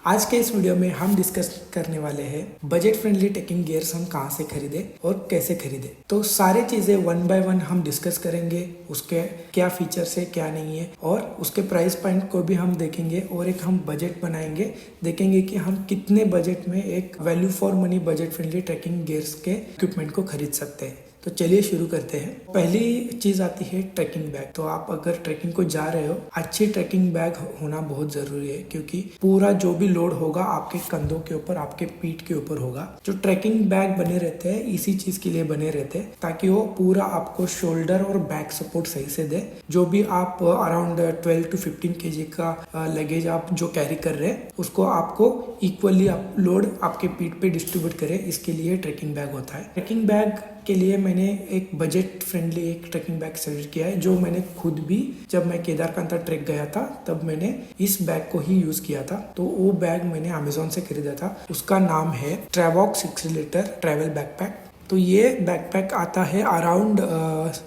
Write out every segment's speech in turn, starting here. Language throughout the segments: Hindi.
आज के इस वीडियो में हम डिस्कस करने वाले हैं बजट फ्रेंडली ट्रेकिंग गियर्स हम कहाँ से खरीदे और कैसे खरीदे। तो सारी चीज़ें वन बाय वन हम डिस्कस करेंगे, उसके क्या फीचर्स है क्या नहीं है और उसके प्राइस पॉइंट को भी हम देखेंगे और एक हम बजट बनाएंगे, देखेंगे कि हम कितने बजट में एक value for money budget friendly trekking gears के इक्विपमेंट को खरीद सकते हैं। तो चलिए शुरू करते हैं। पहली चीज आती है ट्रैकिंग बैग। तो आप अगर ट्रैकिंग को जा रहे हो, अच्छी ट्रैकिंग बैग होना बहुत जरूरी है, क्योंकि पूरा जो भी लोड होगा आपके कंधों के ऊपर, आपके पीठ के ऊपर होगा। जो ट्रैकिंग बैग बने रहते हैं इसी चीज के लिए बने रहते हैं, ताकि वो पूरा आपको शोल्डर और बैक सपोर्ट सही से दे। जो भी आप अराउंड 12 to 15 kg का लगेज आप जो कैरी कर रहे हैं उसको आपको इक्वली लोड आपके पीठ पे डिस्ट्रीब्यूट करे, इसके लिए ट्रैकिंग बैग होता है। ट्रैकिंग बैग के लिए मैंने एक बजट फ्रेंडली एक ट्रैकिंग बैग सेलेक्ट किया है, जो मैंने खुद भी जब मैं केदारकांता ट्रैक गया था तब मैंने इस बैग को ही यूज किया था। तो वो बैग मैंने अमेजोन से खरीदा था, उसका नाम है ट्रैवॉक 6 लीटर ट्रैवल बैकपैक। तो ये बैकपैक आता है अराउंड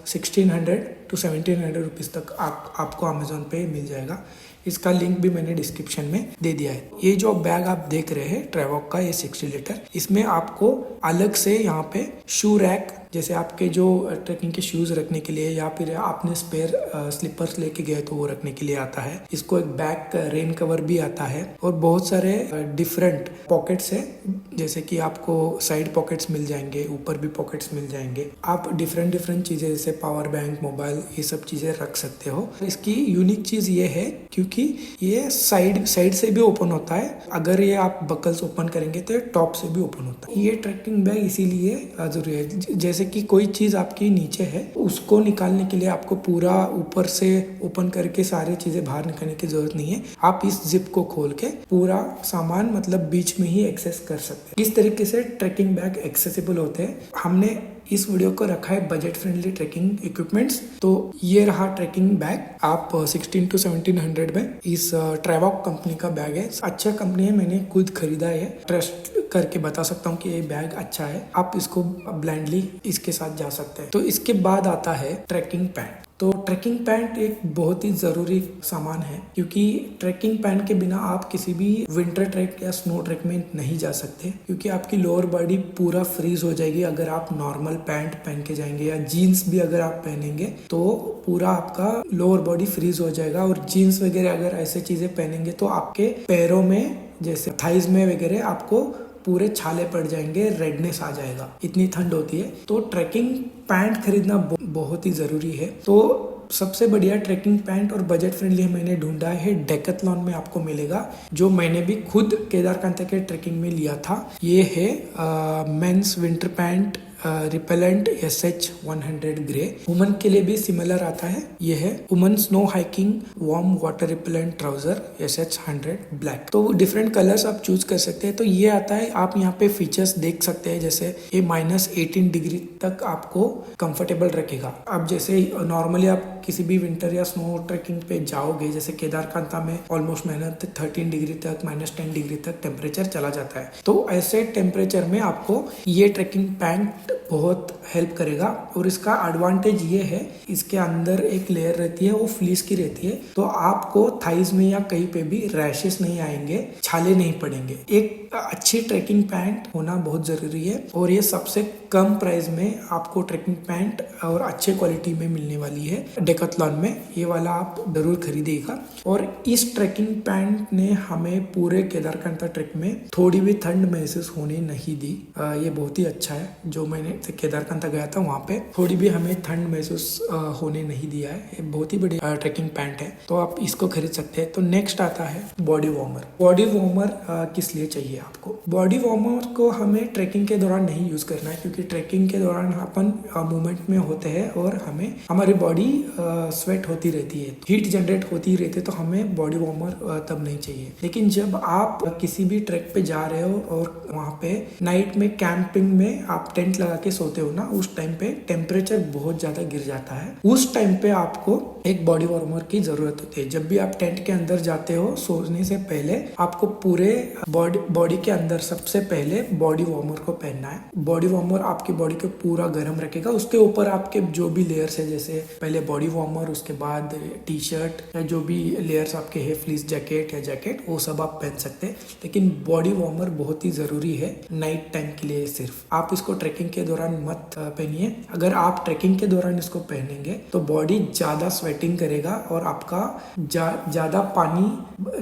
1600 to 1700 रुपीज तक आपको अमेजोन पे मिल जाएगा। इसका लिंक भी मैंने डिस्क्रिप्शन में दे दिया है। ये जो बैग आप देख रहे हैं ट्रैवॉक का, ये 60 लीटर, इसमें आपको अलग से यहाँ पे शू रैक, जैसे आपके जो ट्रैकिंग के शूज रखने के लिए या फिर आपने स्पेयर स्लीपर्स लेके गए तो वो रखने के लिए आता है। इसको एक बैक रेन कवर भी आता है और बहुत सारे डिफरेंट पॉकेट्स है, जैसे कि आपको साइड पॉकेट्स मिल जाएंगे, ऊपर भी पॉकेट्स मिल जाएंगे। आप डिफरेंट चीजें जैसे पावर बैंक, मोबाइल, ये सब चीजें रख सकते हो। इसकी यूनिक चीज ये है क्योंकि ये साइड से भी ओपन होता है। अगर ये आप बकल्स ओपन करेंगे तो टॉप से भी ओपन होता है। ये ट्रैकिंग बैग इसीलिए जरूरी है, जैसे कि कोई चीज आपकी नीचे है उसको निकालने के लिए आपको पूरा ऊपर से ओपन करके सारी चीजें बाहर निकालने की जरूरत नहीं है। आप इस जिप को खोल के पूरा सामान मतलब बीच में ही एक्सेस कर सकते हैं। इस तरीके से ट्रैकिंग बैग एक्सेसिबल होते हैं। हमने इस वीडियो को रखा है बजट फ्रेंडली ट्रैकिंग इक्विपमेंट्स। तो ये रहा ट्रैकिंग बैग। आप 16 to 1700 में इस ट्रैवॉक कंपनी का बैग है। अच्छा कंपनी है, मैंने खुद खरीदा है, ट्रस्ट करके बता सकता हूँ कि ये बैग अच्छा है। आप इसको ब्लाइंडली इसके साथ जा सकते हैं। तो इसके बाद आता है ट्रैकिंग पैंट। तो ट्रैकिंग पैंट एक बहुत ही जरूरी सामान है, क्योंकि ट्रैकिंग पैंट के बिना आप किसी भी विंटर ट्रैक या स्नो ट्रैक में नहीं जा सकते, क्योंकि आपकी लोअर बॉडी पूरा फ्रीज हो जाएगी अगर आप नॉर्मल पैंट पहन के जाएंगे, या जीन्स भी अगर आप पहनेंगे तो पूरा आपका लोअर बॉडी फ्रीज हो जाएगा। और जीन्स वगैरह अगर ऐसे चीजें पहनेंगे तो आपके पैरों में, जैसे थाइज में वगैरह, आपको पूरे छाले पड़ जाएंगे, रेडनेस आ जाएगा, इतनी ठंड होती है। तो ट्रैकिंग पैंट खरीदना बहुत ही जरूरी है। तो सबसे बढ़िया ट्रैकिंग पैंट और बजट फ्रेंडली मैंने ढूंढा है, डेकैथलॉन में आपको मिलेगा, जो मैंने भी खुद केदारकांता के ट्रैकिंग में लिया था। ये है men's winter pant repellent SH100 grey. Woman के लिए भी सिमिलर आता है। ये है woman snow hiking warm water repellent trouser SH100 black. तो डिफरेंट कलर्स आप चूज कर सकते हैं। तो ये आता है, आप यहाँ पे फीचर्स देख सकते हैं, जैसे ये -18 डिग्री तक आपको कंफर्टेबल रखेगा। अब जैसे नॉर्मली आप किसी भी विंटर या स्नो ट्रैकिंग पे जाओगे, जैसे केदारकांता में ऑलमोस्ट -13 डिग्री तक, -10 डिग्री तक टेम्परेचर चला जाता है। तो ऐसे टेम्परेचर में आपको ये ट्रैकिंग पैंट बहुत हेल्प करेगा। और इसका एडवांटेज ये है, इसके अंदर एक लेयर रहती है, वो फ्लीस की रहती है, तो आपको थाइज में या कहीं पे भी रैशेस नहीं आएंगे, छाले नहीं पड़ेंगे। एक अच्छी ट्रैकिंग पैंट होना बहुत जरूरी है। और ये सबसे कम प्राइस में आपको ट्रैकिंग पैंट और अच्छे क्वालिटी में मिलने वाली है डेकैथलॉन में। ये वाला आप जरूर खरीदिएगा। और इस ट्रैकिंग पैंट ने हमें पूरे केदारकांता ट्रैक में थोड़ी भी ठंड महसूस होने नहीं दी। ये बहुत ही अच्छा है। जो मैंने केदारकांता गया था वहाँ पे थोड़ी भी हमें ठंड महसूस होने नहीं दिया है। ये बहुत ही बड़ी ट्रैकिंग पैंट है, तो आप इसको खरीद सकते हैं। तो नेक्स्ट आता है बॉडी वार्मर। बॉडी वार्मर किस लिए चाहिए आपको? बॉडी वार्मर को हमें ट्रैकिंग के दौरान नहीं यूज करना है, क्योंकि ट्रैकिंग के दौरान अपन मूवमेंट में होते हैं और हमें हमारी बॉडी स्वेट होती रहती है, हीट जनरेट होती रहती है, तो हमें बॉडी वार्मर तब नहीं चाहिए। लेकिन जब आप किसी भी ट्रैक पे जा रहे हो और वहाँ पे नाइट में कैंपिंग में आप टेंट लगा लगा के सोते हो ना, उस टाइम पे टेम्परेचर बहुत ज्यादा गिर जाता है। उस टाइम पे आपको एक बॉडी वार्मर की जरूरत होती है। जब भी आप टेंट के अंदर जाते हो सोने से पहले आपको पूरे बॉडी के अंदर सबसे पहले बॉडी वार्मर को पहनना है। बॉडी वार्मर आपकी बॉडी को पूरा गर्म रखेगा। उसके ऊपर आपके जो भी लेयर्स है, जैसे पहले बॉडी वार्मर, उसके बाद टी शर्ट या जो भी लेयर्स आपके है, फ्लीस जैकेट या जैकेट, वो सब आप पहन सकते हैं। लेकिन बॉडी वार्मर बहुत ही जरूरी है नाइट टाइम के लिए। सिर्फ आप इसको ट्रैकिंग के दौरान मत पहनिए। अगर आप ट्रैकिंग के दौरान इसको पहनेंगे तो बॉडी ज्यादा स्वेटिंग करेगा और आपका ज्यादा पानी,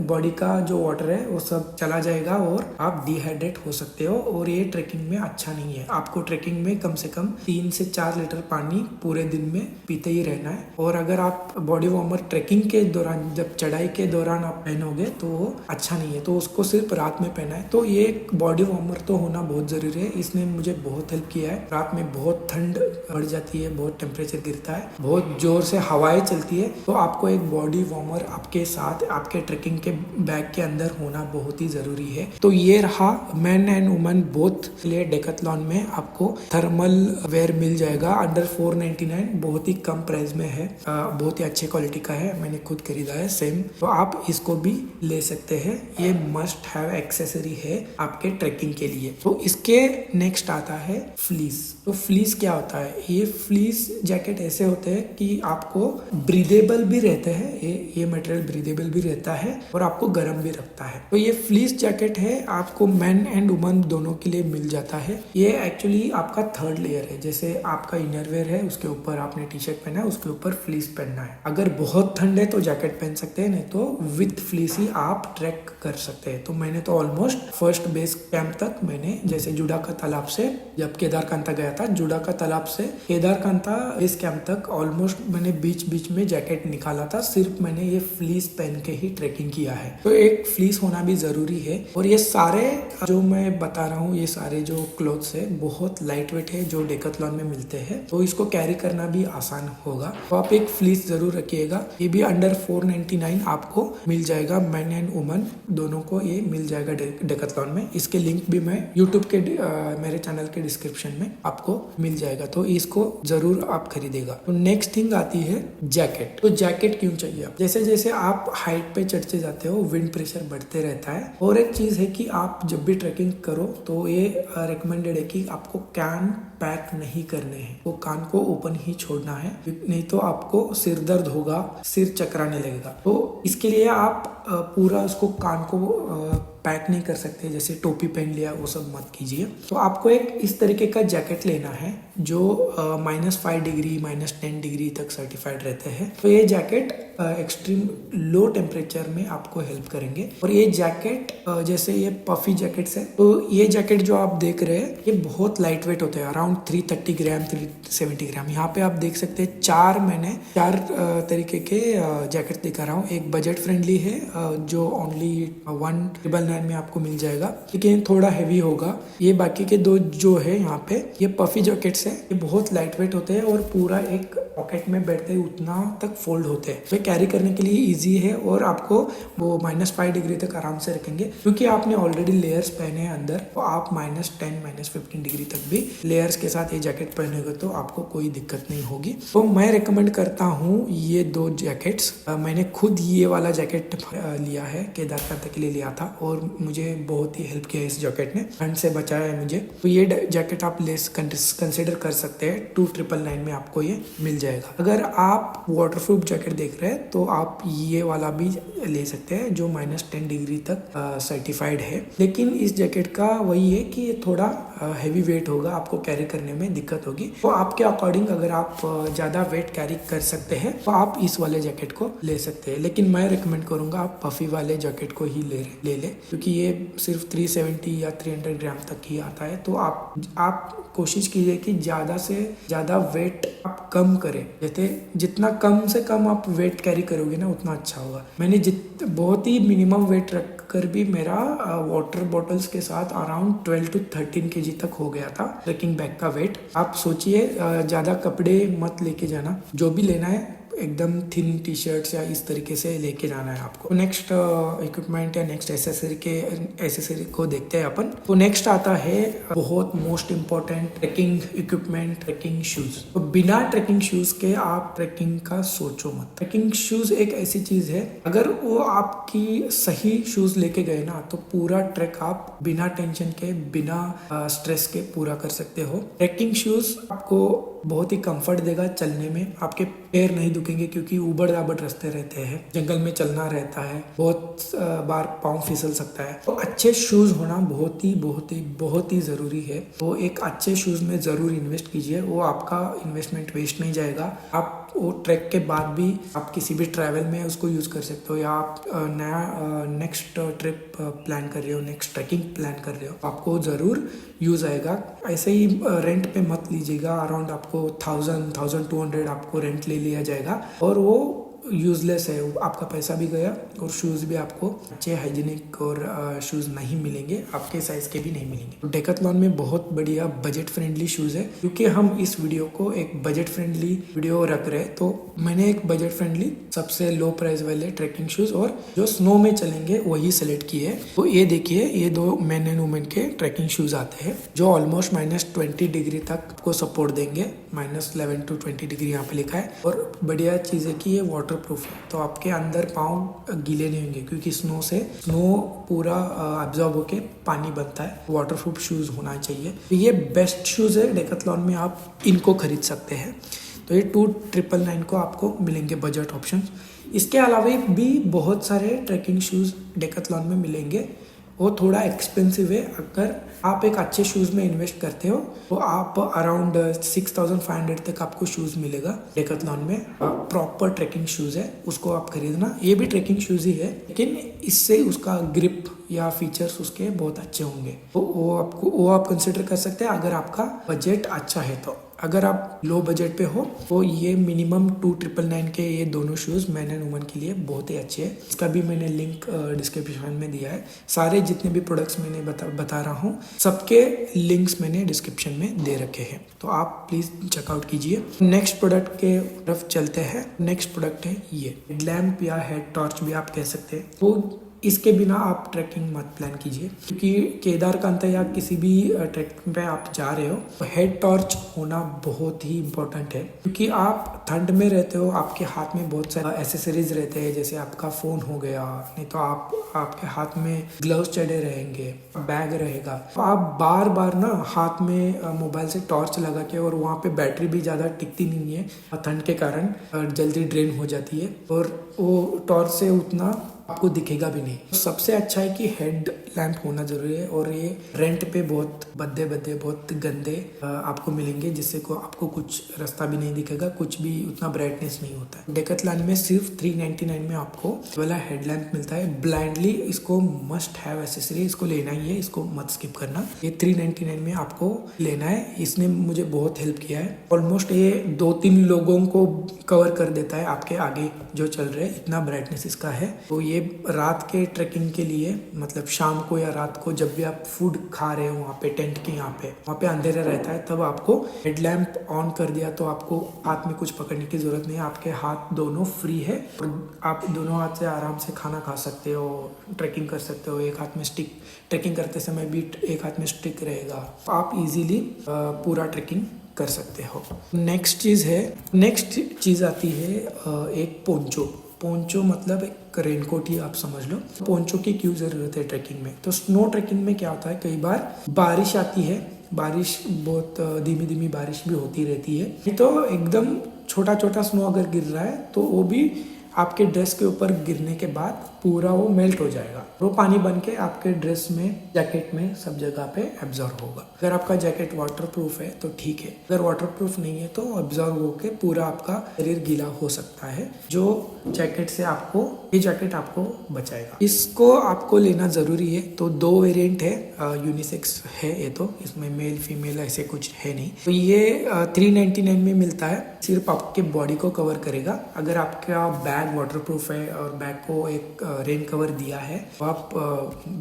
बॉडी का जो वाटर है वो सब चला जाएगा और आप डिहाइड्रेट हो सकते हो, और ये ट्रैकिंग में अच्छा नहीं है। आपको ट्रैकिंग में कम से कम 3 से 4 लीटर पानी पूरे दिन में पीते ही रहना है। और अगर आप बॉडी वार्मर ट्रैकिंग के दौरान, जब चढ़ाई के दौरान आप पहनोगे तो वो अच्छा नहीं है, तो उसको सिर्फ रात में पहना है। तो ये बॉडी वार्मर तो होना बहुत जरूरी है। इसने मुझे बहुत हेल्प किया है। रात में बहुत ठंड बढ़ जाती है, बहुत टेम्परेचर गिरता है, बहुत जोर से हवाएं चलती है, तो आपको एक बॉडी वार्मर आपके साथ आपके ट्रैकिंग के बैग के अंदर होना बहुत ही जरूरी है। तो ये रहा मैन एंड वुमेन बोथ के लिए डेकाथलॉन में आपको थर्मल वेयर मिल जाएगा अंडर 499, बहुत ही कम प्राइस में है, बहुत ही अच्छे क्वालिटी का है, मैंने खुद खरीदा है सेम। तो आप इसको भी ले सकते हैं। ये मस्ट हैव एक्सेसरी है आपके ट्रैकिंग के लिए। तो इसके नेक्स्ट आता है फ्लीस। तो फ्लीस क्या होता है? ये फ्लीस जैकेट ऐसे होते हैं कि आपको ब्रीदेबल भी रहते हैं, ये मटेरियल ब्रीदेबल भी रहता है और आपको गर्म भी रखता है। तो ये फ्लीस जैकेट है, आपको मैन एंड वुमन दोनों के लिए मिल जाता है। ये एक्चुअली आपका थर्ड लेयर है। जैसे आपका इनरवेयर है, उसके ऊपर आपने टी शर्ट पहना है, उसके ऊपर फ्लीस पहनना है। अगर बहुत ठंड है तो जैकेट पहन सकते हैं, नहीं तो विथ फ्लीस ही आप ट्रैक कर सकते हैं। तो मैंने तो ऑलमोस्ट फर्स्ट बेस कैंप तक, मैंने जैसे जुड़ा का तालाब से जब केदारकांता गया था, जुड़ा का तालाब से केदारकांता बेस कैंप तक ऑलमोस्ट मैंने बीच बीच में जैकेट निकाला था। सिर्फ मैंने ये फ्लीस पहन के ही ट्रैकिंग किया है। तो एक फ्लीस होना भी जरूरी है। और ये सारे जो मैं बता रहा हूँ, ये सारे जो क्लोथ्स है बहुत लाइट वेट है, जो डेकाथलॉन में मिलते हैं, तो इसको कैरी करना भी आसान होगा। तो आप एक फ्लीस जरूर रखिएगा। ये भी अंडर 499 आपको मिल जाएगा। मैन एंड वुमन दोनों को ये मिल जाएगा डेकाथलॉन में। इसके लिंक भी मैं यूट्यूब के मेरे चैनल के डिस्क्रिप्शन में आपको मिल जाएगा, तो इसको जरूर आप खरीदेगा। तो नेक्स्ट थिंग आती है जैकेट। तो जैकेट क्यों चाहिए? आप जैसे जैसे आप हाइट पे चढ़ते जाते हो, विंड प्रेशर बढ़ते रहता है। और एक चीज है कि आप जब भी ट्रैकिंग करो तो ये रिकमेंडेड है कि आपको कैन पैक नहीं करने हैं, वो कान को ओपन ही छोड़ना है, नहीं तो आपको सिर दर्द होगा, सिर चकराने लगेगा। तो इसके लिए आप पूरा उसको कान को पैक नहीं कर सकते, जैसे टोपी पहन लिया, वो सब मत कीजिए। तो आपको एक इस तरीके का जैकेट लेना है जो -5 डिग्री -10 डिग्री तक सर्टिफाइड रहते हैं। तो ये जैकेट एक्सट्रीम लो टेम्परेचर में आपको हेल्प करेंगे। और ये जैकेट जैसे ये पफी जैकेट्स है, तो ये जैकेट जो आप देख रहे हैं ये बहुत लाइट वेट होते हैं, अराउंड 330 ग्राम 370 ग्राम। यहाँ पे आप देख सकते हैं मैंने चार तरीके के जैकेट दिखा रहा हूँ। एक बजट फ्रेंडली है जो ओनली 199 में आपको मिल जाएगा, लेकिन थोड़ा हैवी होगा। ये बाकी के दो जो है यहाँ पे ये पफी जैकेट्स है, ये बहुत लाइट वेट होते हैं और पूरा एक पॉकेट में बैठते उतना तक फोल्ड होते हैं। वे कैरी करने के लिए इजी है और आपको वो -5 डिग्री तक आराम से रखेंगे, क्योंकि आपने ऑलरेडी लेयर्स पहने हैं अंदर। तो आप -10 -15 डिग्री तक भी लेयर्स के साथ ये जैकेट पहनेंगे तो आपको कोई दिक्कत नहीं होगी। तो मैं रिकमेंड करता हूँ ये 2 जैकेट्स। मैंने खुद ये वाला जैकेट लिया है, केदारकांता के लिए लिया था और मुझे बहुत ही हेल्प किया इस जैकेट ने, ठंड से बचाया है मुझे। तो ये जैकेट आप कंसिडर कर सकते हैं, 2999 में आपको ये मिल जाएगा। अगर आप वाटरप्रूफ जैकेट देख रहे हैं तो आप ये वाला भी ले सकते हैं जो -10 डिग्री तक सर्टिफाइड है। लेकिन इस जैकेट का वही है कि ये थोड़ा हैवी वेट होगा, आपको कैरी करने में दिक्कत होगी। तो आपके अकॉर्डिंग अगर आप ज्यादा वेट कैरी कर सकते हैं तो आप इस वाले जैकेट को ले सकते हैं। लेकिन मैं रिकमेंड करूंगा आप पफी वाले जैकेट को ही ले ले, क्योंकि ये सिर्फ 370 या 300 ग्राम तक ही आता है। तो आप कोशिश कीजिए कि ज्यादा से ज्यादा वेट आप कम करें। जैसे जितना कम से कम आप वेट कैरी करोगे ना उतना अच्छा होगा। मैंने बहुत ही मिनिमम वेट रख कर भी मेरा वाटर बॉटल्स के साथ अराउंड 12 to 13 kg तक हो गया था ट्रैकिंग बैग का वेट। आप सोचिए, ज्यादा कपड़े मत लेके जाना, जो भी लेना है एकदम थिन टी शर्ट्स या इस तरीके से लेके जाना है आपको। नेक्स्ट इक्विपमेंट या नेक्स्ट एसेसरी को देखते हैं अपन। तो नेक्स्ट आता है बहुत most important trekking equipment, trekking shoes. तो बिना ट्रेकिंग शूज के आप ट्रेकिंग का सोचो मत। ट्रेकिंग शूज एक ऐसी चीज है, अगर वो आपकी सही शूज लेके गए ना तो पूरा ट्रैक आप बिना टेंशन के, बिना स्ट्रेस के पूरा कर सकते हो। ट्रेकिंग शूज आपको बहुत ही कंफर्ट देगा चलने में, आपके पैर नहीं दुखेंगे क्योंकि उबड़ आबड़ रास्ते रहते हैं, जंगल में चलना रहता है, बहुत बार पाँव फिसल सकता है। तो अच्छे शूज होना बहुत ही जरूरी है। तो एक अच्छे शूज में जरूर इन्वेस्ट कीजिए, वो आपका इन्वेस्टमेंट वेस्ट नहीं जाएगा। आप वो ट्रैक के बाद भी आप किसी भी ट्रैवल में उसको यूज कर सकते हो, या आप नया नेक्स्ट ट्रिप प्लान कर रहे हो, नेक्स्ट ट्रैकिंग प्लान कर रहे हो, आपको जरूर यूज आएगा। ऐसे ही रेंट पे मत लीजिएगा, अराउंड आपको 1200 आपको रेंट ले लिया जाएगा और वो यूजलेस है, आपका पैसा भी गया और शूज भी आपको अच्छे हाइजीनिक और शूज नहीं मिलेंगे, आपके साइज के भी नहीं मिलेंगे। डेकाथलॉन में बहुत बढ़िया बजट फ्रेंडली शूज है। क्योंकि हम इस वीडियो को एक बजट फ्रेंडली वीडियो रख रहे हैं, तो मैंने एक बजट फ्रेंडली सबसे लो प्राइस वाले ट्रैकिंग शूज और जो स्नो में चलेंगे वही सेलेक्ट किए है। तो ये देखिए, ये दो मेन एंड वुमेन के ट्रैकिंग शूज आते हैं जो ऑलमोस्ट -20 डिग्री तक आपको सपोर्ट देंगे, -11 to 20 डिग्री यहाँ पे लिखा है। और बढ़िया चीज है कि ये वाटर प्रूफ है, तो आपके अंदर पाँव गीले नहीं होंगे क्योंकि स्नो पूरा अब्जॉर्ब होके पानी बनता है। वाटर प्रूफ शूज होना चाहिए। तो ये बेस्ट शूज है डेकाथलॉन में, आप इनको खरीद सकते हैं। तो ये 2999 को आपको मिलेंगे बजट ऑप्शन। इसके अलावा भी बहुत सारे ट्रैकिंग शूज डेकाथलॉन में मिलेंगे, वो थोड़ा एक्सपेंसिव है। अगर आप एक अच्छे शूज में इन्वेस्ट करते हो तो आप अराउंड 6500 तक आपको शूज मिलेगा डेकाथलॉन में। प्रॉपर ट्रैकिंग शूज है, उसको आप खरीदना। ये भी ट्रैकिंग शूज ही है, लेकिन इससे उसका ग्रिप या फीचर्स उसके बहुत अच्छे होंगे। तो वो आप कंसिडर कर सकते हैं अगर आपका बजट अच्छा है। तो अगर आप लो बजट पे हो तो ये मिनिमम 2999 के ये दोनों शूज मैन एंड वुमन के लिए बहुत ही अच्छे हैं। इसका भी मैंने लिंक डिस्क्रिप्शन में दिया है। सारे जितने भी प्रोडक्ट्स मैंने बता रहा हूँ, सबके लिंक्स मैंने डिस्क्रिप्शन में दे रखे हैं, तो आप प्लीज चेकआउट कीजिए। नेक्स्ट प्रोडक्ट के तरफ चलते हैं। नेक्स्ट प्रोडक्ट है ये हेडलैम्प या हेड टॉर्च भी आप कह सकते हैं। तो इसके बिना आप ट्रैकिंग मत प्लान कीजिए, क्योंकि केदारकांत या किसी भी ट्रैकिंग पे आप जा रहे हो तो हेड टॉर्च होना बहुत ही इम्पोर्टेंट है। क्योंकि आप ठंड में रहते हो, आपके हाथ में बहुत सारे एसेसरीज रहते हैं, जैसे आपका फोन हो गया, नहीं तो आपके हाथ में ग्लव्स चढ़े रहेंगे, बैग रहेगा। तो आप बार बार ना हाथ में मोबाइल से टॉर्च लगा के, और वहाँ पे बैटरी भी ज़्यादा टिकती नहीं है, ठंड के कारण जल्दी ड्रेन हो जाती है, और वो टॉर्च से उतना आपको दिखेगा भी नहीं। तो सबसे अच्छा है कि हेड लैंप होना जरूरी है। और ये रेंट पे बहुत बद्दे बहुत गंदे आपको मिलेंगे, जिससे को आपको कुछ रास्ता भी नहीं दिखेगा, कुछ भी उतना ब्राइटनेस नहीं होता है। डेकाथलॉन में सिर्फ 399 में आपको वाला हेड लैंप मिलता है। ब्लाइंडली इसको मस्ट हैव एसेसरी, इसको लेना ही है, इसको मत स्किप करना। ये 399 में आपको लेना है। इसने मुझे बहुत हेल्प किया है। ऑलमोस्ट ये 2-3 लोगों को कवर कर देता है आपके आगे जो चल रहे हैं, इतना ब्राइटनेस इसका है। तो ये रात के ट्रैकिंग के लिए, मतलब शाम को या रात को जब भी आप फूड खा रहे हो वहाँ पे टेंट के वहाँ पे अंधेरा रहता है, तब आपको हेडलैम्प ऑन कर दिया तो आपको हाथ में कुछ पकड़ने की जरूरत नहीं है। आपके हाथ दोनों फ्री है और आप दोनों हाथ से आराम से खाना खा सकते हो, ट्रैकिंग कर सकते हो। एक हाथ में स्टिक, ट्रैकिंग करते समय भी एक हाथ में स्टिक रहेगा, आप इजीली पूरा ट्रैकिंग कर सकते हो। नेक्स्ट चीज आती है एक पोंचो मतलब एक रेनकोट ही आप समझ लो। पोंचो की क्यों जरूरत है ट्रैकिंग में? तो स्नो ट्रैकिंग में क्या होता है, कई बार बारिश आती है, बारिश बहुत धीमी बारिश भी होती रहती है, तो एकदम छोटा स्नो अगर गिर रहा है तो वो भी आपके ड्रेस के ऊपर गिरने के बाद पूरा वो मेल्ट हो जाएगा। वो पानी बन के आपके ड्रेस में, जैकेट में, सब जगह पे एब्जॉर्ब होगा। अगर आपका जैकेट वाटरप्रूफ है तो ठीक है, अगर वाटरप्रूफ नहीं है तो एब्जॉर्ब होके पूरा आपका शरीर गीला हो सकता है, जो जैकेट से ये जैकेट आपको बचाएगा। इसको आपको लेना जरूरी है। तो 2 वेरिएंट है, यूनिसेक्स है ये, तो इसमें मेल फीमेल ऐसे कुछ है नहीं। तो ये 399 में मिलता है, सिर्फ आपके बॉडी को कवर करेगा। अगर आपका बैग वाटरप्रूफ है और बैग को एक रेन कवर दिया है तो आप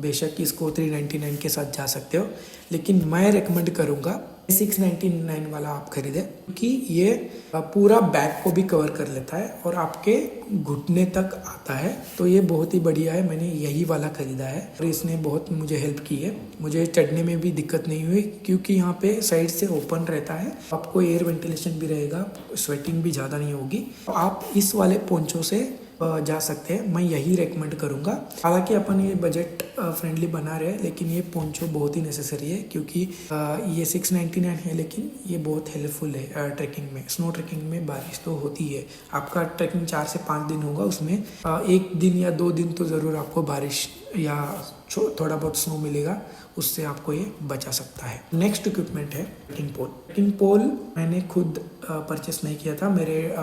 बेशक इसको 399 के साथ जा सकते हो, लेकिन मैं रेकमेंड करूंगा 699 वाला आप खरीदे, क्योंकि ये पूरा बैक को भी कवर कर लेता है और आपके घुटने तक आता है। तो ये बहुत ही बढ़िया है, मैंने यही वाला खरीदा है और इसने बहुत मुझे हेल्प की है। मुझे चढ़ने में भी दिक्कत नहीं हुई, क्योंकि यहाँ पे साइड से ओपन रहता है, आपको एयर वेंटिलेशन भी रहेगा, स्वेटिंग भी ज़्यादा नहीं होगी। तो आप इस वाले पोंचो से जा सकते हैं, मैं यही रेकमेंड करूँगा। हालांकि अपन ये बजट फ्रेंडली बना रहे हैं, लेकिन ये पोंचो बहुत ही नेसेसरी है, क्योंकि ये 699 है, लेकिन ये बहुत हेल्पफुल है ट्रैकिंग में। स्नो ट्रैकिंग में बारिश तो होती है, आपका ट्रैकिंग 4 से 5 दिन होगा, उसमें 1 दिन या 2 दिन तो ज़रूर आपको बारिश या थोड़ा बहुत स्नो मिलेगा, उससे आपको ये बचा सकता है। नेक्स्ट इक्विपमेंट है ट्रैकिंग पोल। ट्रैकिंग पोल मैंने खुद परचेस नहीं किया था, मेरे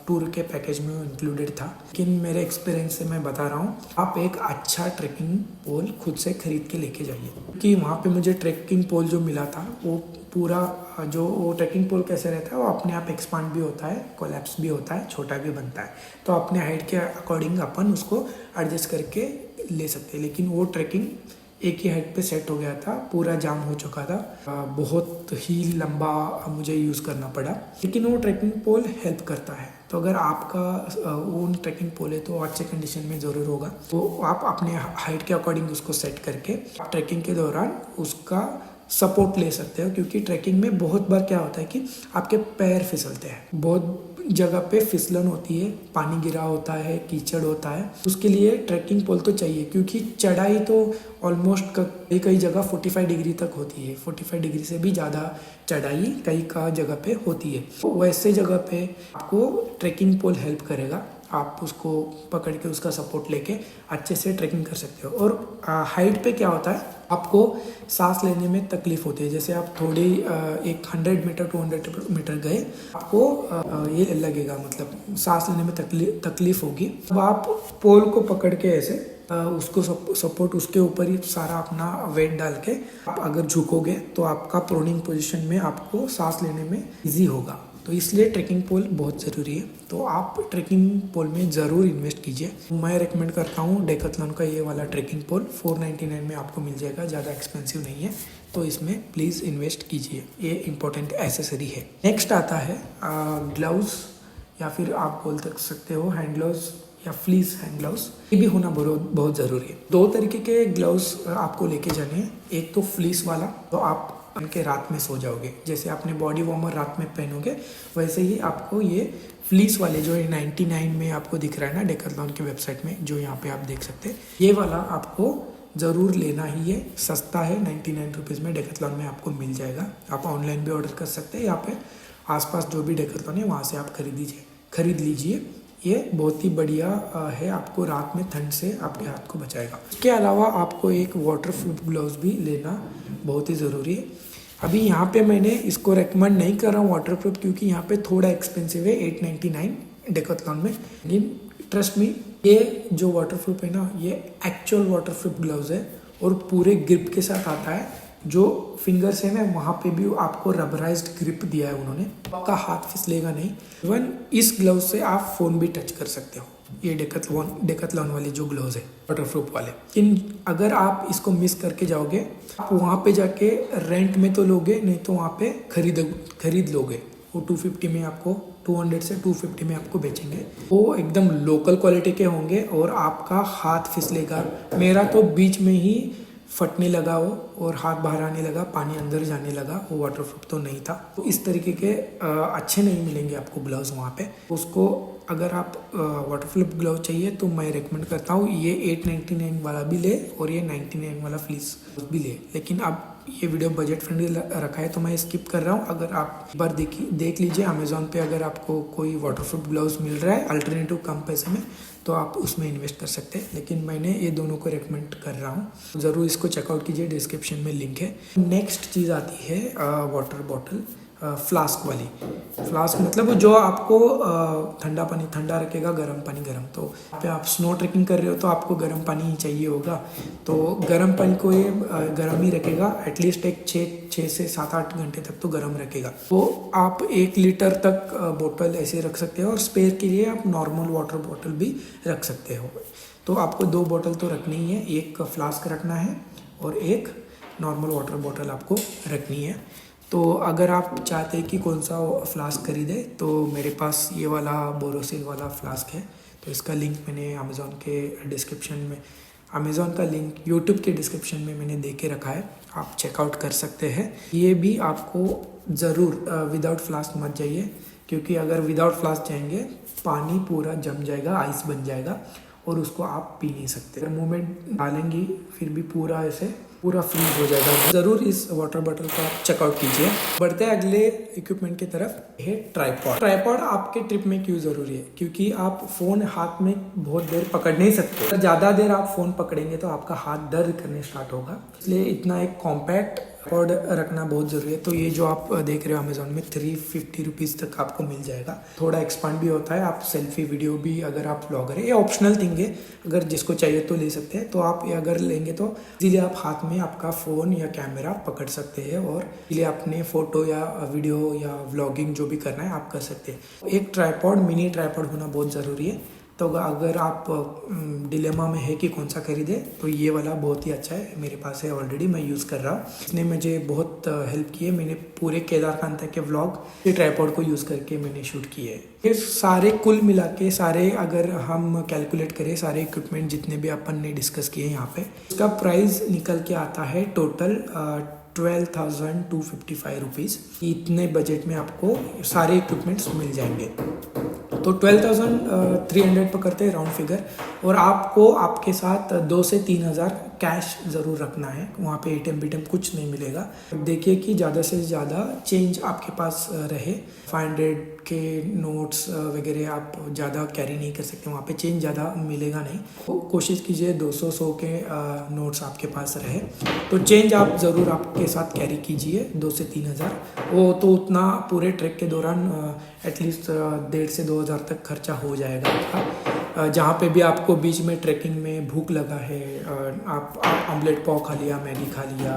टूर के पैकेज में इंक्लूडेड था, लेकिन मेरे एक्सपीरियंस से मैं बता रहा हूँ, आप एक अच्छा ट्रैकिंग पोल खुद से खरीद के लेके जाइए। क्योंकि वहाँ पे मुझे ट्रैकिंग पोल जो मिला था, वो पूरा जो वो ट्रैकिंग पोल कैसे रहता है, वो अपने आप एक्सपांड भी होता है, कोलैप्स भी होता है, छोटा भी बनता है। तो अपने हाइट के अकॉर्डिंग अपन उसको एडजस्ट करके ले सकते हैं। लेकिन वो ट्रैकिंग एक ही हाइट पे सेट हो गया था, पूरा जाम हो चुका था, बहुत ही लंबा मुझे यूज़ करना पड़ा। लेकिन वो ट्रैकिंग पोल हेल्प करता है। तो अगर आपका ओन ट्रैकिंग पोल है तो अच्छे कंडीशन में ज़रूर होगा, तो आप अपने हाइट के अकॉर्डिंग उसको सेट करके ट्रैकिंग के दौरान उसका सपोर्ट ले सकते हो। क्योंकि ट्रैकिंग में बहुत बार क्या होता है कि आपके पैर फिसलते हैं, बहुत जगह पे फिसलन होती है, पानी गिरा होता है, कीचड़ होता है, उसके लिए ट्रैकिंग पोल तो चाहिए। क्योंकि चढ़ाई तो ऑलमोस्ट कई जगह 45 डिग्री तक होती है, 45 डिग्री से भी ज़्यादा चढ़ाई कई का जगह पे होती है। तो वैसे जगह पे आपको ट्रैकिंग पोल हेल्प करेगा, आप उसको पकड़ के उसका सपोर्ट लेके अच्छे से ट्रैकिंग कर सकते हो। और हाइट पे क्या होता है, आपको सांस लेने में तकलीफ होती है। जैसे आप थोड़ी 100 मीटर 200 मीटर गए, आपको ये लगेगा, मतलब सांस लेने में तकलीफ होगी। अब आप पोल को पकड़ के ऐसे उसको सपोर्ट उसके ऊपर ही सारा अपना वेट डाल के आप अगर झुकोगे तो आपका प्रोनिंग पोजीशन में आपको सांस लेने में इजी होगा। तो इसलिए ट्रैकिंग पोल बहुत ज़रूरी है। तो आप ट्रैकिंग पोल में ज़रूर इन्वेस्ट कीजिए। मैं रेकमेंड करता हूँ डेकाथलॉन का ये वाला ट्रैकिंग पोल 499 में आपको मिल जाएगा, ज़्यादा एक्सपेंसिव नहीं है। तो इसमें प्लीज़ इन्वेस्ट कीजिए, ये इम्पोर्टेंट एसेसरी है। नेक्स्ट आता है ग्लव्स, या फिर आप बोल सकते हो हैंड ग्लव्स या फ्लीस हैंड ग्लव्स। ये भी होना बहुत ज़रूरी है। 2 तरीके के ग्लव्स आपको लेके जाने हैं। एक तो फ्लीस वाला, तो आप पहन के रात में सो जाओगे, जैसे आपने बॉडी वार्मर रात में पहनोगे, वैसे ही आपको ये फ्लीस वाले जो 99 में आपको दिख रहा है ना डेकाथलॉन की वेबसाइट में, जो यहाँ पे आप देख सकते हैं, ये वाला आपको ज़रूर लेना ही है। सस्ता है, 99 रुपीज़ में डेकाथलॉन में आपको मिल जाएगा। आप ऑनलाइन भी ऑर्डर कर सकते हैं, यहाँ पे आसपास जो भी डेकाथलॉन है वहाँ से आप खरीद लीजिए। ये बहुत ही बढ़िया है, आपको रात में ठंड से आपके हाथ को बचाएगा। इसके अलावा आपको एक वाटर प्रूफ ग्लव्स भी लेना बहुत ही ज़रूरी है। अभी यहाँ पे मैंने इसको रेकमेंड नहीं कर रहा हूँ वाटर प्रूफ, क्योंकि यहाँ पे थोड़ा एक्सपेंसिव है 899 डेकाथलॉन में। लेकिन ट्रस्ट मी, ये जो वाटर प्रूफ है ना, ये एक्चुअल वाटर प्रूफ ग्लव्स है और पूरे ग्रिप के साथ आता है। जो फिंगर्स है ना, वहाँ पे भी आपको रबराइज्ड ग्रिप दिया है उन्होंने, आपका हाथ फिसलेगा नहीं। इवन इस ग्लव से आप फ़ोन भी टच कर सकते हो। ये डेकाथलॉन वाले जो ग्लव्स है वाटरप्रूफ वाले। अगर आप इसको मिस करके जाओगे, आप वहाँ पे जाके रेंट में तो लोगे, नहीं तो वहाँ पे खरीद लोगे। वो 250 में आपको 200 से 250 में आपको बेचेंगे। वो एकदम लोकल क्वालिटी के होंगे और आपका हाथ फिसलेगा। मेरा तो बीच में ही फटने लगा वो और हाथ बाहर आने लगा, पानी अंदर जाने लगा। वो वाटरप्रूफ तो नहीं था। तो इस तरीके के अच्छे नहीं मिलेंगे आपको ग्लव्स वहाँ पे। उसको अगर आप वाटरप्रूफ ग्लव चाहिए तो मैं रेकमेंड करता हूँ ये 899 वाला भी ले और ये 99 वाला फ्लीस भी ले। लेकिन अब ये वीडियो बजट फ्रेंडली रखा है तो मैं स्किप कर रहा हूँ। अगर आप एक बार देख लीजिए अमेजोन पे, अगर आपको कोई वाटरप्रूफ ग्लव्स मिल रहा है अल्टरनेटिव कम पैसे में, तो आप उसमें इन्वेस्ट कर सकते हैं। लेकिन मैंने ये दोनों को रेकमेंड कर रहा हूँ, ज़रूर इसको चेकआउट कीजिए, डिस्क्रिप्शन में लिंक है। नेक्स्ट चीज़ आती है वाटर बॉटल, फ्लास्क वाली। फ्लास्क मतलब जो आपको ठंडा पानी ठंडा रखेगा, गर्म पानी गर्म। तो पे आप स्नो ट्रैकिंग कर रहे हो तो आपको गर्म पानी ही चाहिए होगा, तो गर्म पानी को ये गर्म ही रखेगा। एटलीस्ट एक 6 से 7-8 घंटे तक तो गर्म रखेगा। तो आप 1 लीटर तक बोतल ऐसे रख सकते हो और स्पेयर के लिए आप नॉर्मल वाटर बॉटल भी रख सकते हो। तो आपको 2 बोतल तो रखनी ही है, एक फ्लास्क रखना है और एक नॉर्मल वाटर बॉटल आपको रखनी है। तो अगर आप चाहते हैं कि कौन सा फ्लास्क खरीदे तो मेरे पास ये वाला बोरोसिल वाला फ्लास्क है। तो इसका लिंक मैंने अमेज़ॉन के डिस्क्रिप्शन में, अमेज़ॉन का लिंक यूट्यूब के डिस्क्रिप्शन में मैंने दे के रखा है, आप चेकआउट कर सकते हैं। ये भी आपको ज़रूर विदाउट फ्लास्क मत जाइए, क्योंकि अगर विदाउट फ्लास्क जाएंगे पानी पूरा जम जाएगा, आइस बन जाएगा और उसको आप पी नहीं सकते। अगर मुंह में डालेंगी फिर भी पूरा ऐसे पूरा फ्रीज हो जाएगा। ज़रूर इस वाटर बॉटल को आप चेकआउट कीजिए। बढ़ते हैं अगले इक्विपमेंट की तरफ, है ट्राइपॉड। ट्राइपॉड आपके ट्रिप में क्यों ज़रूरी है? क्योंकि आप फ़ोन हाथ में बहुत देर पकड़ नहीं सकते। अगर ज़्यादा देर आप फ़ोन पकड़ेंगे तो आपका हाथ दर्द करने स्टार्ट होगा, इसलिए इतना एक कॉम्पैक्ट ट्राइपॉड रखना बहुत ज़रूरी है। तो ये जो आप देख रहे हो अमेज़ॉन में 350 रुपीज़ तक आपको मिल जाएगा। थोड़ा एक्सपांड भी होता है, आप सेल्फी वीडियो भी, अगर आप ब्लॉगर है, ये ऑप्शनल थिंग है, अगर जिसको चाहिए तो ले सकते हैं। तो आप ये अगर लेंगे तो इसीलिए आप हाथ में आपका फ़ोन या कैमरा पकड़ सकते हैं और इसलिए अपने फ़ोटो या वीडियो या व्लॉगिंग जो भी करना है आप कर सकते हैं। एक ट्राइपॉड, मिनी ट्राइपॉड होना बहुत ज़रूरी है। तो अगर आप डिलेमा में है कि कौन सा खरीदे तो ये वाला बहुत ही अच्छा है, मेरे पास है ऑलरेडी, मैं यूज़ कर रहा हूँ। इसने मुझे बहुत हेल्प की है। मैंने पूरे केदारकांता के व्लॉग ये ट्राइपॉड को यूज़ करके मैंने शूट किए हैं। ये सारे कुल मिला के सारे अगर हम कैलकुलेट करें, सारे इक्विपमेंट जितने भी अपन ने डिस्कस किए यहाँ पे, इसका प्राइस निकल के आता है टोटल 12,255 रुपीज़। इतने बजट में आपको सारे इक्विपमेंट्स मिल जाएंगे। तो 12,300 पकड़ते हैं राउंड फिगर, और आपको आपके साथ 2 से 3,000 कैश ज़रूर रखना है। वहाँ पे एटीएम बीटीएम कुछ नहीं मिलेगा। देखिए कि ज़्यादा से ज़्यादा चेंज आपके पास रहे। 500 के नोट्स वगैरह आप ज़्यादा कैरी नहीं कर सकते, वहाँ पे चेंज ज़्यादा मिलेगा नहीं। तो कोशिश कीजिए 200 के नोट्स आपके पास रहे। तो चेंज आप ज़रूर आपके साथ कैरी कीजिए 2 से 3,000। वो तो उतना पूरे ट्रैक के दौरान एटलीस्ट 1,500 से 2,000 तक खर्चा हो जाएगा आपका। जहाँ पे भी आपको बीच में ट्रैकिंग में भूख लगा है, आप ऑमलेट पाव खा लिया, मैगी खा लिया,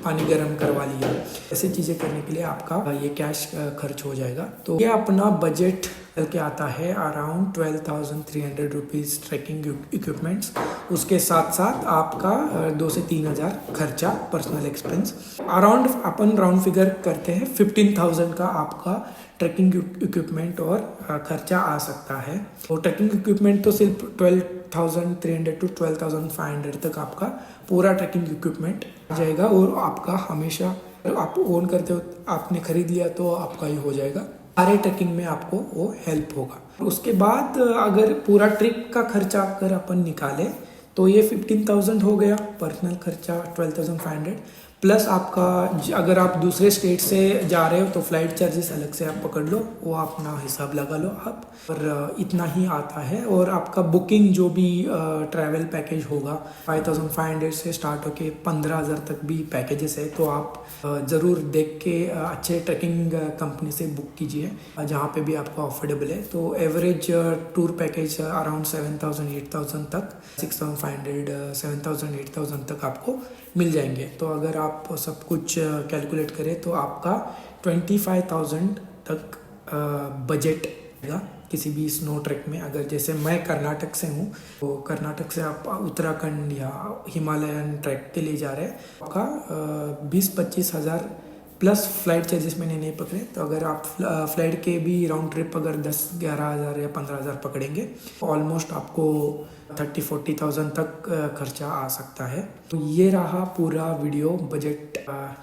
पानी गर्म करवा लिया, ऐसी चीज़ें करने के लिए आपका ये कैश खर्च हो जाएगा। तो ये अपना बजट चल के आता है अराउंड 12,300 रुपीज़ ट्रैकिंग इक्विपमेंट्स। उसके साथ साथ आपका 2 से 3,000 खर्चा पर्सनल एक्सपेंस, अराउंड अपन राउंड फिगर करते हैं 15,000 का आपका ट्रैकिंग इक्विपमेंट और खर्चा आ सकता है। और ट्रैकिंग इक्विपमेंट तो सिर्फ 12,300 टू 12,500 तक आपका पूरा ट्रैकिंग इक्विपमेंट जाएगा, और आपका हमेशा आप ओन करते हो, आपने खरीद लिया तो आपका ही हो जाएगा। सारे ट्रैकिंग में आपको वो हेल्प होगा। उसके बाद अगर पूरा ट्रिप का खर्चा अगर अपन निकाले तो ये 15,000 हो गया, पर्सनल खर्चा 12,500 प्लस आपका अगर आप दूसरे स्टेट से जा रहे हो तो फ्लाइट चार्जेस अलग से आप पकड़ लो, वो अपना हिसाब लगा लो आप, और इतना ही आता है। और आपका बुकिंग जो भी ट्रैवल पैकेज होगा 5,500 से स्टार्ट होके 15,000 तक भी पैकेजेस है। तो आप ज़रूर देख के अच्छे ट्रैकिंग कंपनी से बुक कीजिए जहाँ पे भी आपको अफोर्डेबल है। तो एवरेज टूर पैकेज अराउंड 7,000 8,000 तक, 6,500 7,000 8,000 तक आपको मिल जाएंगे। तो अगर आप सब कुछ कैलकुलेट करें तो आपका 25,000 तक बजट आएगा किसी भी स्नो ट्रैक में। अगर जैसे मैं कर्नाटक से हूँ तो कर्नाटक से आप उत्तराखंड या हिमालयन ट्रैक के लिए जा रहे हैं, आपका 20-25 हज़ार प्लस फ्लाइट चार्जेस मैंने नहीं पकड़े। तो अगर आप फ्लाइट के भी राउंड ट्रिप अगर 10-11 हज़ार या 15,000 पकड़ेंगे तो ऑलमोस्ट आपको 30-40,000 तक खर्चा आ सकता है। तो ये रहा पूरा वीडियो बजट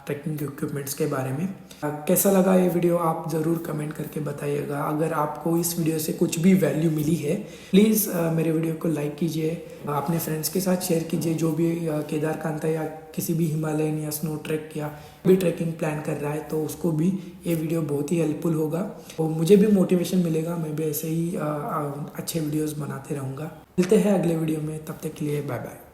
ट्रैकिंग इक्विपमेंट्स के बारे में। कैसा लगा ये वीडियो आप ज़रूर कमेंट करके बताइएगा। अगर आपको इस वीडियो से कुछ भी वैल्यू मिली है प्लीज़ मेरे वीडियो को लाइक कीजिए, अपने फ्रेंड्स के साथ शेयर कीजिए। जो भी केदारकांता या किसी भी हिमालयन या स्नो ट्रैक या भी ट्रैकिंग प्लान कर रहा है तो उसको भी ये वीडियो बहुत ही हेल्पफुल होगा और मुझे भी मोटिवेशन मिलेगा। मैं भी ऐसे ही अच्छे वीडियोस बनाते रहूँगा। मिलते हैं अगले वीडियो में, तब तक के लिए बाय बाय।